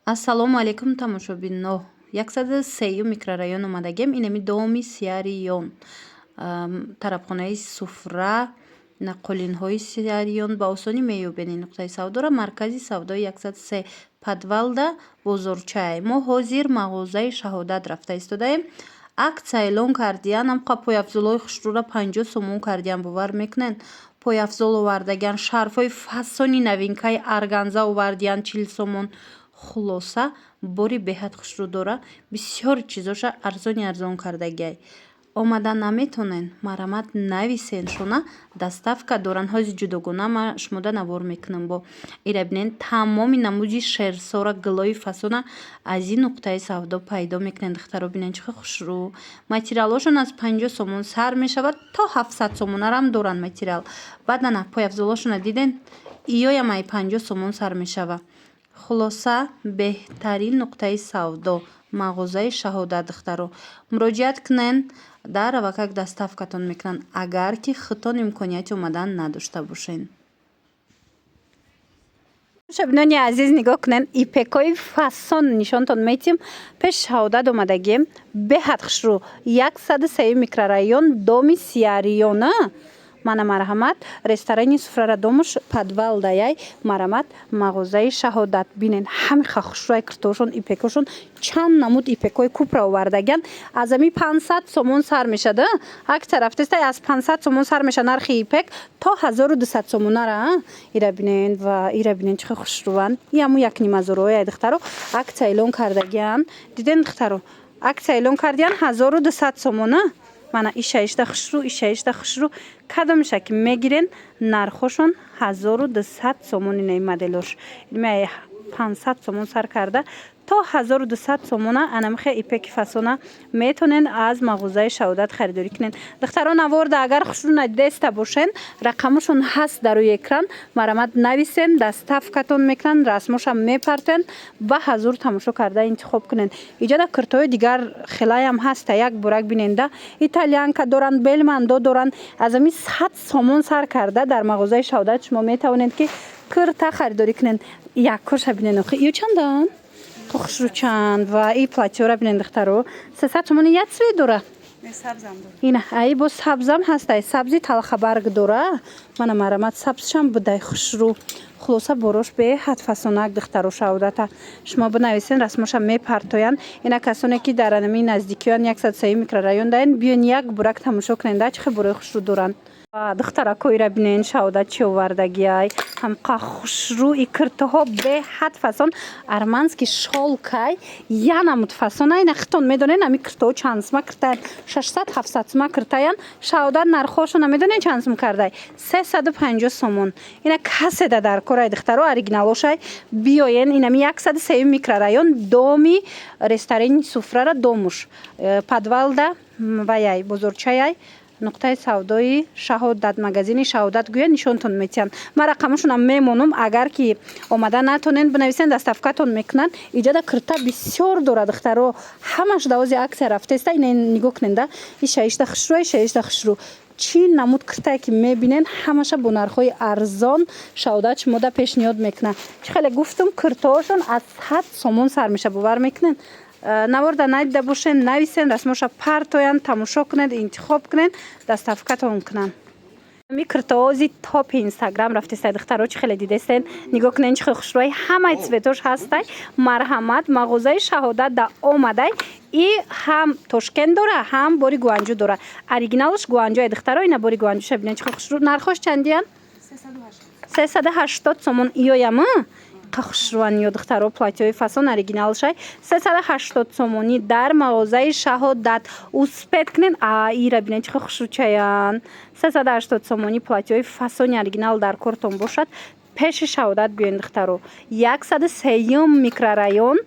Ассалому алайкум тамошобино. 103 микрорайон омадагем. Инами доми Сиариён. Тарабхонаи суфра, нақулинҳои Сиариён ба осонӣ меёбед нуқтаи савдоро. Маркази савдои 103 Падвалда бозорчаи. Мо ҳозир мағозаи шаҳодат рафта истодаем. Акция эълон кардиян амқа пойафзолҳои хушрӯра 50 сомон кардиян. бовар мекунед пойафзол овардаган, шарфҳои фасони навинкаи арганза овардиян 40 сомон. Хулоса бори беҳад хушрӯ дора. Бисёр чизоша арзон кардагиай. Омадан наметонен марҳамат нависен шуна доставка доран. ҳози ҷудогона ма шумода навор мекунам. Бо ира бинен тамоми намуди шерсора гилои фасона аз ин нуқтаи савдо пайдо мекунен. духтаро бинен чихел хушрӯ. материалҳошон аз 50 сомон сар мешавад то 700 сомонарам доран материал. баъдана пойафзолҳошона диден иёям ай 50 сомон сар мешава. хулоса беҳтарин нуқтаи савдо мағозаи шаҳодат. духтаро муроҷиат кунен дар равакак доставкатон мекунанд агар ки худтон имконияти омадан надошта бошен. шабинони азиз нигоҳ кунен ипекои фасон нишонтон метим. пеши шаҳодат омадагем беҳад хушрӯ 103 микрорайон доми Сиариёна. мана марҳамат ресторани суфрара домуш падвалдаяй марҳамат мағозаи шаҳодат. бинен ҳамиха хушрӯи киртошон ипекошон чанд намуд ипекои купра овардаган. аз ами 500 сомон сар мешада. акция рафтестай аз 500 сомон сар меша нархи ипек то 1200 сомонара. ира бинен ва ира бинен чихел хушрӯан. яму 1500 духтаро акция эълон кардагиан. диден духтаро акция эълон кардиян 1200 сомона. мана ишаишта хушрӯ кадомиша ки мегирен нархошон 1200 сомон. инаи моделош ин 500 сомон сар карда то 1200 сомона анамихе ипеки фасона метонен аз мағозаи шаҳодат харидорӣ кунен. духтаро наворда агар хушрӯ надидаиста бошен рақамошон ҳаст дар рӯи экран. марҳамат нависен доставкатон мекунанд расмоша мепартен ба ҳазур тамошо карда интихоб кунен. иҷода куртои дигар хелаям ҳаста. як бурак биненда итальянка доранд, белмандо доранд. аз ами 100 сомон сар карда дар мағозаи шаҳодат шумо метавонед ки курта харидорӣ кунен. якоша бинен охи ё чандан хушрӯчанд ва и платёра бинен духтаро 300 сомони як цвет дора. ина ай бо сабзам ҳастай. сабзи талхабарг дора. мана марҳамат сабзшам будай хушрӯ. хулоса борош беҳад фасонак духтаро шаҳодата. шумо бинависен расмоша мепартоян. ина касоне ки дар анами наздикиён 103 микрорайон даен биён як бурак тамошо кунен да чихел борои хушрӯ доранд. духтарако ира бинен шаҳодат чи овардагиай ҳамқа хушрӯ и киртоҳо беҳад фасон армански шолкай янамуд фасонай нахитон медонен ами киртоҳо чанд сма киртаян 600-700 сма киртаян. шаҳодат нархошона медонен чанд см кардай 350 сомон. ина каседа дар корай духтаро оригиналошай биёен. инами 103 микрорайон доми ресторани суфрара домуш падвалда ваяй бозорчаяй нуқтаи савдои шаҳодат магазини шаҳодат гӯя нишонтон метиҳанд. ман рақамашонам мемонам агар ки омада натонен бинависен доставкатон мекунанд. иҷода кирта бисёр дора духтаро ҳамаш давози акция рафтеста. ина нигоҳ куненда ишаишта хушрӯ чӣ намуд киртае ки мебинен ҳамаша бо нархҳои арзон шаҳодат шумода пешниҳод мекунад. чӣ хеле гуфтум киртоҳошон аз 100 сомон сар меша. бовар мекунен наворда надида бошен нависен расмоша партоян тамошо кунед интихоб кунед доставкатон кунанд. ами киртоози топи инстаграм рафтестай духтаро чӣ хеле дидестен. нигоҳ кунен чӣ хел хушрӯи ҳамаи цветош ҳастай. марҳамат мағозаи шаҳодат да омадай и ҳам тошкент дора ҳам бори гуанҷӯ дора. оригиналш гуанҷӯи духтаро ина бори гуанҷӯша бинен чӣ хел хушрӯ. нархош чандиян 380 сомон иёям хушрӯан ё духтаро платёи фасон оригиналшай 380 сомонӣ дар мағозаи шаҳодат успед кунен. ира бинен чихел хушрӯчаян 380 сомонӣ платёи фасони оригинал дар кортон бошад. пеши шаҳодат биёен духтаро 103 микрорайон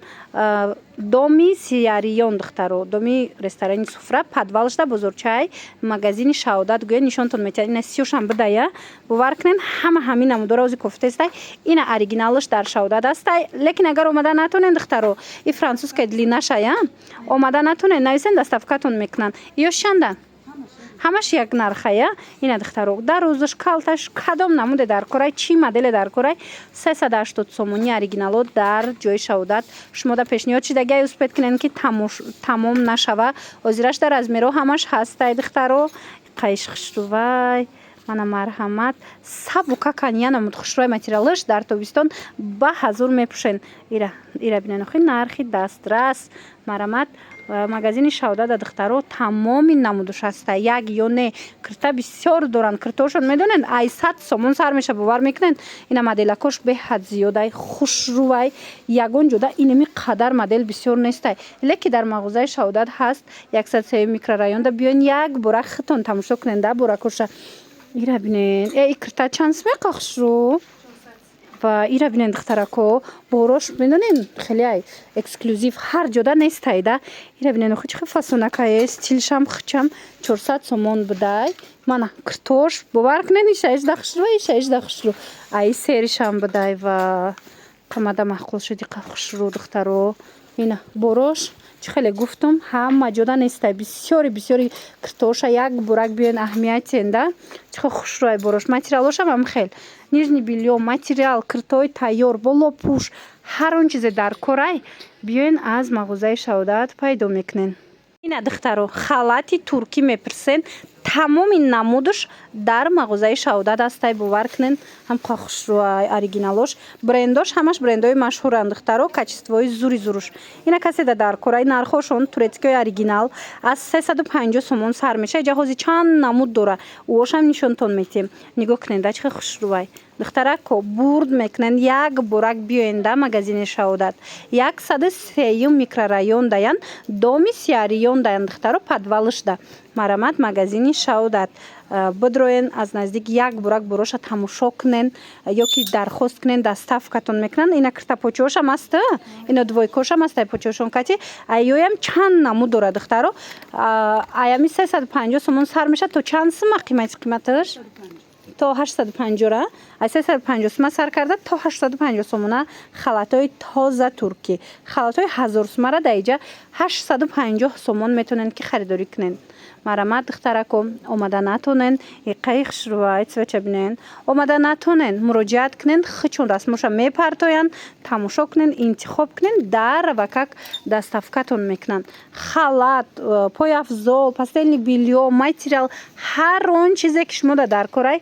доми Сиариён духтаро доми ресторани суфра падвалшда бозорчай магазини шаҳодат гӯя нишонтон метиҳад. ина сиёшам бидая бовар кунен ҳама ҳамин намудора ози кофтестай. ина оригиналш дар шаҳодат астай. лекин агар омада натонен духтаро и французская длинашая омада натонен нависен доставкатон мекунанд. ё шанда ҳамаш як нархая ина духтаро дар рӯзаш калташ кадом намуде дар корай чӣ моделе дар корай 380 сомони оригиналот дар ҷои шаҳодат шумода пешниҳод шидаги успед кунен ки тамом нашава озираш дар размеро ҳамаш ҳастай духтаро қайшхушрувай мана марҳамат сабука каньянамуд хушрӯй материалаш дар тобистон ба ҳазур мепӯшен ира бинен охи нархи дастрас марҳамат магазини шаҳодат духтаро тамоми намудуш ҳаста як ё не кирта бисёр доранд киртошон медонен ай 100 сомон сар меша бовар мекунен ина моделакош беҳад зиёдай хушрӯвай ягон ҷода инами қадар модел бисёр нестай леки дар мағозаи шаҳодат ҳаст 103 микрорайонда биён як бора хитон тамошо кунен да боракоша ира бинен кирта чанд смеқа хушрӯ ва ира бинен духтарако борош медонен хеле ай эксклюзив ҳар ҷода нестай да ира бинен охи чихи фасонакае стилшам хичам 400 сомон будай мана киртош бовар кунен ишаишда хушрӯ ай серишам будай ва қамада маҳқул шуди хушрӯ духтаро ина борош чӣ хеле гуфтум ҳама ҷода нестай бисёри киртоша як бурак биён аҳамиятен да чихи хушрӯй борош материалошам ҳам хел нижни белье материал киртои тайёр боло пӯш ҳар он чизе дар корай биён аз мағозаи шаҳодат пайдо мекунен ина духтаро халати туркӣ мепирсен тамоми намудуш дар мағозаи шаҳодат ҳастай бовар кунен ҳамқа хушрӯай оригиналош брендош ҳамаш брендои машҳуранд духтаро качествои зуруш ина каседа дар корай нархошон турецкиёи оригинал аз 350 сомон сар меша ҷаҳози чанд намуд дора уошам нишонтон метем нигоҳ кунен да чихи хушрӯай духтарако бурд мекунен як бурак биёен да магазини шаҳодат 103 микрорайон даян доми сиариён даян духтаро падвалышда марҳамат магазини шаҳодат бидроен аз наздик як бурак бороша тамошо кунен ё ки дархост кунен доставкатон мекунанд ина кирта почошам аст ина двойкошам аст почошон кати айёям чанд намуд дора духтаро аями 350 сомон сар меша то чанд сима қиматаш то 850 ра аз 350 сима сар карда то 850 сомона халатои тоза туркӣ халатои 1000 симара дар иҷа 850 сомон метавонанд ки харидорӣ кунен марҳамат духтарако омада натонен иқаи хушрӯвай цвеча бинен омада натонен муроҷиат кунен хичон расмоша мепартоянд тамошо кунен интихоб кунен дар ва как доставкатон мекунанд халат пойафзол пастелни белье материал ҳар он чизе ки шумо дар корай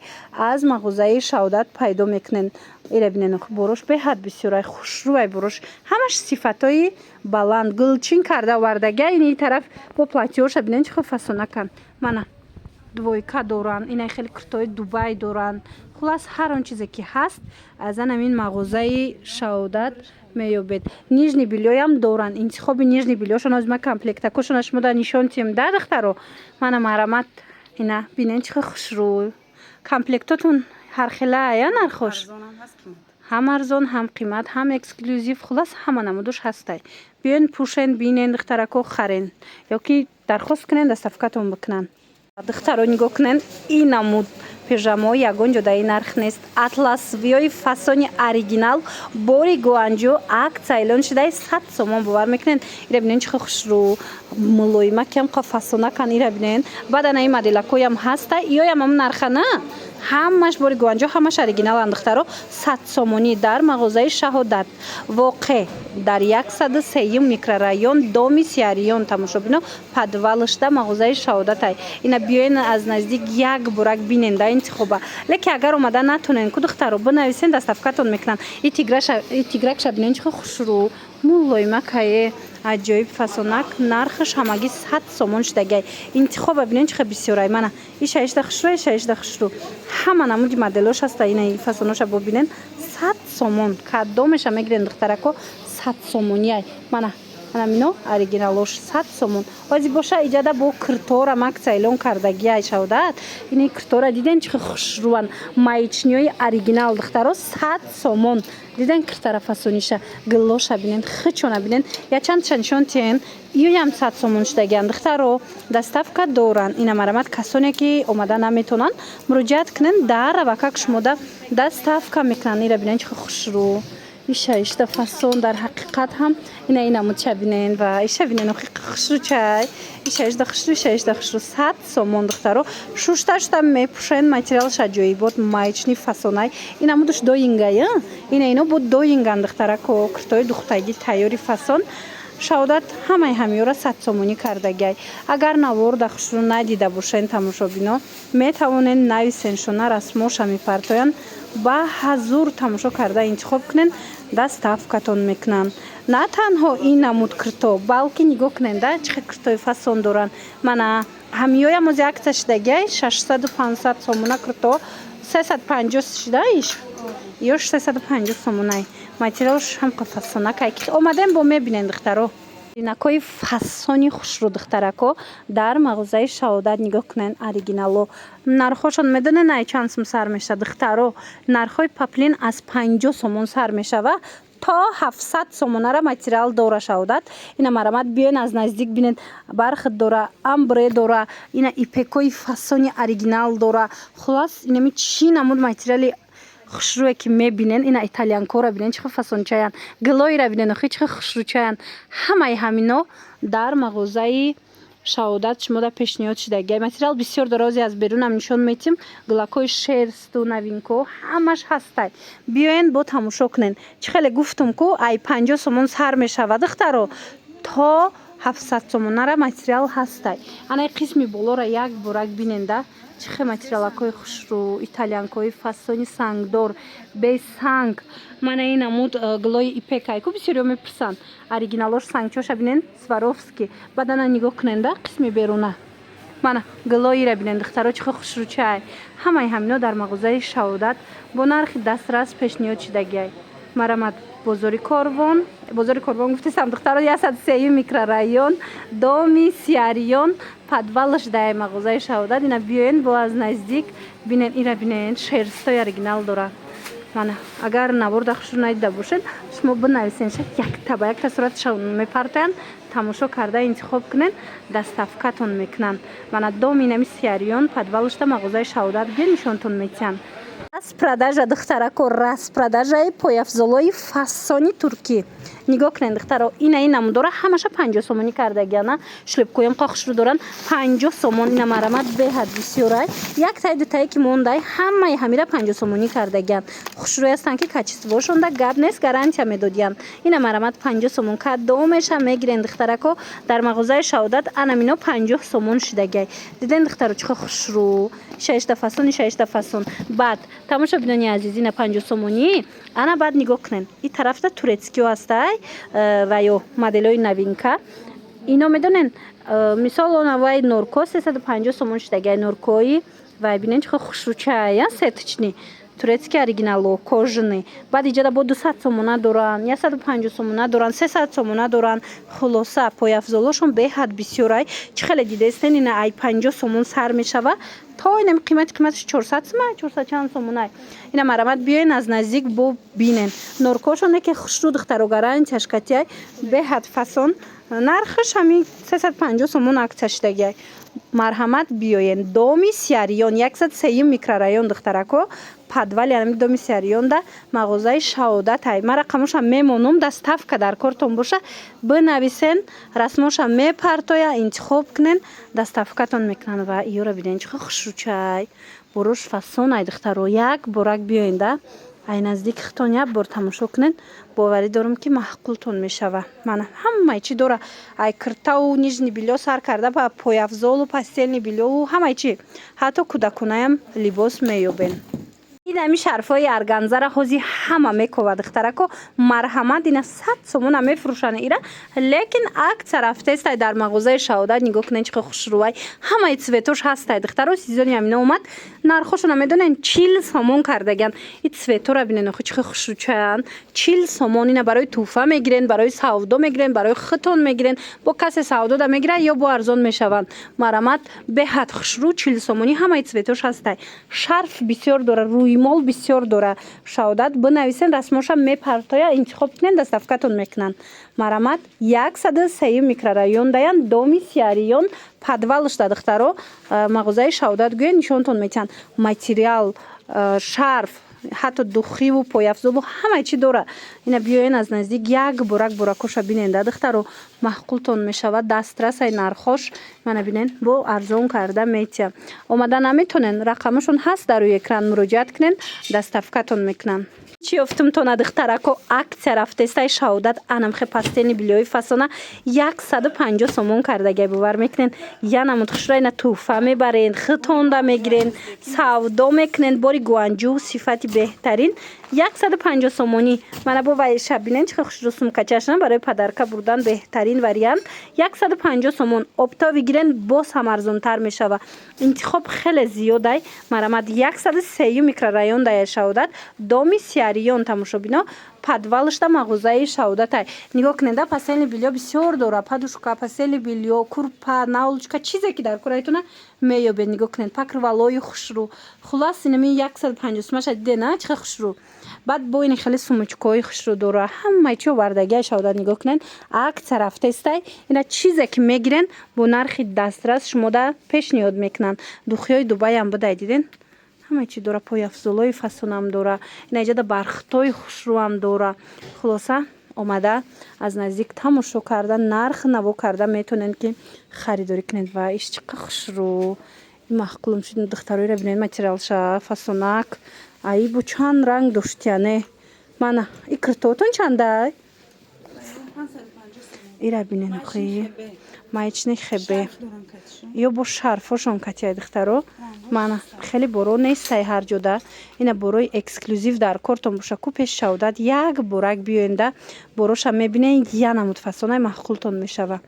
аз мағозаи шаҳодат пайдо мекунен ира бинен борош беҳад бисёрай хушрӯай борош ҳамаш сифатои баланд гулчин карда овардаги ини тараф бо платёша бинен чихо фасонакан мана двойка доранд ина хеле киртои дубай доранд хулас ҳар он чизе ки ҳаст аз анамин мағозаи шаҳодат меёбед нижни бельёям доранд интихоби нижни бельёшон озма комплектакошона шумо да нишон тем да духтаро мана марҳамат ина бинен чихо хушрӯ комплектотон ҳархела ая нархош ҳам арзон ҳам қимат ҳам эксклюзив хулас ҳама намудуш ҳастай биён пӯшен бинен духтарако харен ё ки дархост кунен доставкатон бикунанд духтаро нигоҳ кунен ин намуд пижамо ягон ҷодаи нарх нест атласвиёи фасони оригинал бори гуанҷӯ акция эълон шудаи 100 сомон бовар мекунен ира бинен чихо хушрӯ мулоима кам қа фасонакан ира бинен баданаи моделакоям ҳаста иёям ҳам нарха на ҳамаш бори гуанҷо ҳамаш оригиналанд духтаро 100 сомонӣ дар мағозаи шаҳодат воқеъ дар 103 микрорайон доми сиариён тамошобино падвалышда мағозаи шаҳодатай ина биёен аз наздик як бурак бинен да интихоба леки агар омада натонен ку духтаро бинависен доставкатон мекунанд тигракша бинен чихо хушрӯ мулоима кае аҷоиб фасонак нархаш ҳамагӣ 100 сомон шудагай интихоба бинен чихо бисёрай мана ишаишда хушрӯ ҳама намуди моделош ҳаста ина фасоноша бобинен 100 сомон кадомеша мегирен духтарако 100 сомонияй мана мино оригиналош 100 сомон ози боша иҷада бо киртора акция эълон кардагияй шаҳодат ини киртора диден чихо хушрӯан маечниёи оригинал духтаро 100 сомон диден киртара фасониша гиллоша бинен хичона бинен ячандша нишон тиен иёям 100 сомон шудагиянд духтаро доставка доранд ина марҳамат касоне ки омада наметонанд муроҷиат кунен дар ва как шумода доставка мекунанд ира бинен чихо хушрӯ ишта фасон дар ҳақиқат ҳам инамуд шабинен ва ишабинен хушру чай ишта хушру 100 сомон духтаро шушташта мепушен материал шаҷоибот маечни фасонай инамудуш доингая ино буд доинган духтарако киртои духтаги тайёри фасон шаодат ҳамаи ҳамиёра 100 сомонӣ кардагай агар наворда хушру надида бошен тамошобино метавонен нависен шона расмоша мепартоян ба ҳазур тамошо карда интихоб кунен даставкатон мекунанд на танҳо ин намуд кирто балки нигоҳ кунен да чӣ хел киртои фасон доранд мана ҳамиёя мози акция шидагай 600-500 сомона кирто 350 шидаиш ё 350 сомонай материалш ҳам фасонакай ки омадем бо мебинен духтаро инакои фасони хушру духтарако дар мағозаи шаодат нигоҳ кунен оригинало нархошон медонен ай чанд сум сар меша духтаро нархои паплин аз 50 сомон сар мешава то 700 сомонара материал дора шаодат ина марамат биёен аз наздик бинен бархат дора амбре дора ина ипекои фасони оригинал дора хулас инами чӣ намуд материали хушруе ки мебинен ина итальянкора бинен чихо фасончаян глоира бинен охи чихо хушручаян ҳамаи ҳамино дар мағозаи шаодат шумода пешниҳод шидагай материал бисёр дорози аз берунам нишон метим глакои шерсту навинко ҳамаш ҳастай биёен бо тамошо кунен чӣ хеле гуфтум ку ай 50 сомон сар мешава духтаро то 700 сомонара материал ҳастай анай қисми болора як борак биненда чихе материалакои хушру итальянкои фасони сангдор бе санг мана ин намуд глои ипекайку бисёриё мепурсанд оригиналош сангчоша бинен сваровски бадана нигоҳ куненда қисми беруна мана глоира бинен духтаро чихо хушручай ҳамаи ҳамино дар мағозаи шаодат бо нархи дастрас пешниҳод шидагай марамат бозори корвон гуфтисам духтаро 103 микрорайон доми сиарион подвалаш дай мағозаи шаодат ина биёен бо аз наздик бинен ира бинен шерстои оригинал дора мана агар наворда хушру надида бошед шумо бинависен якта ба якта сураташон мепартоянд тамошо карда интихоб кунен даставкатон мекунанд мана доми инами сиарион подвалашда мағозаи шаодат ге нишонтон метиҳанд распродажа духтарако распродажаи пояфзолои фасони туркӣ нигоҳ кунен духтаро ина намудора ҳамаша 50 сомонӣ кардагиана шлепкоям қа хушру доранд 50 сомон ина марамат беҳад бисёрай як тай дутае ки мондай ҳамаи ҳамира 50 сомонӣ кардагианд хушрӯи ҳастанд ки качествошонда гап нест гарантия медодиянд ина марамат 50 сомон кадомеша мегирен духтарако дар мағозаи шаодат анамино 50 сомон шидагай диден духтаро чихо хушру шашта фасон баъд тамошо бинони азизина 50 сомонӣ ана баъд нигоҳ кунен ин тарафта турецкиё ҳастай ва ё моделои новинка ино медонен мисол онавай норко 350 сомон шидагай норкои вай бинен чихо хушручая сеточни турецки оригинало кожаный баъд иҷада бо 200 сомона доранд 150 сомона доранд 300 сомона доранд хулоса пояфзолошон беҳад бисёрай чӣ хеле дидестен ина ай 50 сомон сар мешава то инами қиматиш 400 сомон 400 чанд сомонай ина марамат биёен аз наздик бо бинен норкошоне ки хушру духтаро гарантияш катияй беҳад фасон нархаш ҳами 350 сомон акция шидагай марҳамат биёен доми сиарион 103 микрорайон духтарако подвали ами доми сиарионда мағозаи шаодат ай ма рақамоша мемонум даставка дар кортон боша бинависен расмоша мепартоя интихоб кунен даставкатон мекунанд ва иёра бинен чихо хушручай борош фасон ай духтаро як борак биёенда ай наздик хитон як бор тамошо кунен боварӣ дорам ки маҳқултон мешава мана ҳамаи чӣ дора ай киртаву нижни билё сар карда ба пояфзолу пастелни билёву ҳамаи чӣ ҳатто кӯдаконаям либос меёбен инами шарфҳои арганзара ҳози ҳама мекова духтарако марҳамат ина 100 сомона мефурӯшанд ира лекин акция рафтестай дар мағозаи шаодат нигоҳ кунен чихо хушрӯвай ҳамаи цветош ҳастай духтаро сезони ҳамина омад нархошона медонен 40 сомон кардагианд ин цветора бинен охи чихо хушрӯчаянд 40 сомон ина барои туҳфа мегирен барои савдо мегирен барои хитон мегирен бо касе савдо да мегирад ё бо арзон мешаванд марҳамат беҳад хушрӯ 40 сомонӣ ҳамаи цветош ҳастай шарф бисёр дора рӯймол бисёр дора шаодат бинависен расмоша мепартоя интихоб кунен даставкатон мекунанд марҳамат 103 микрорайон даянд доми сиарион подвалашда духтаро мағозаи шаодат гӯя нишонтон метиҳанд материал шарф ҳатто духиву пояфзолу ҳамаи чӣ дора. Ина биёен аз наздик як буракоша бинен да духтаро маҳқултон мешавад. Дастрасаи нархош мана бинен бо арзон карда метия. Омада наметонен, рақамашон ҳаст дар рӯи экран, муроҷиат кунен, доставкатон мекунан. Чӣ ёфтумтона духтарако аксия рафтестай шаҳодат анамхе пастени билёи фасона 150 сомон кардагай бовар мекунен. Янамуд хушра ина туҳфа мебарен, хитонда мегирен, савдо мекунен. Бори гуанҷу сифати беҳтарин 150 сомонӣ. Мана бо вай шаб бинен чӣ хушру сумкачашна барои падарка бурдан беҳтарин вариант. 150 сомон. Обтови гирен боз ҳам арзонтар мешава. Интихоб хеле зиёдай. Марамад 103 микрорайон дар Шаҳодат, доми Сиариён тамошобино, подвалышда мағозаи Шаҳодатай. Нигоҳ кунед, пастели бельё бисёр дора. Падушка, пастели бельё, курпа, навлучка, чизе ки дар кӯрайтона меёбед. Нигоҳ кунед, покрывалои хушру. Хулас инами 150 сомаша дидена чӣ хушру. Баъд бо ин хеле сумочкаҳои хушру дора. Ҳамаи чӣ овардагиаи Шаҳодат нигоҳ кунед. Аксия рафтестай. Ина чизе ки мегирен бо нархи дастрас шумода пешниҳод мекунанд. Духиёи Дубайам будай диден. ҳамаи чӣ дора. Пояфзолои фасонам дора. Ина иҷода бархтои хушруам дора. Хулоса омада аз наздик тамошо карда, нарх наво карда метонен ки харидорӣ кунед. Ва иш чӣ қадр хушру. Маҳқулум шуд духтароиро бинед материалша фасонак. Ай бу чанд ранг доштияне. Мана и киртоатон чандай? Ира бинен охи. Маечни хебе. Ё бо шарфошон катияй духтаро. Мана хеле боро нестай ҳар ҷода. Ина борои эксклюзив дар кортон боша. Ку пеш Шаҳодат як борак биёенда бороша мебинен янамуд фасонаи маҳқултон мешава.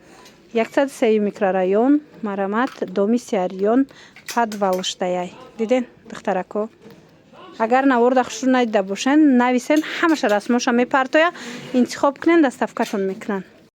103 микрорайон, Марамат, доми Сиариён, подвалштаяй. Диден духтарако? Агар наворда хушру надида бошен, нависен, ҳамаша расмоша мепартоя, интихоб кунен, доставкатон мекунан.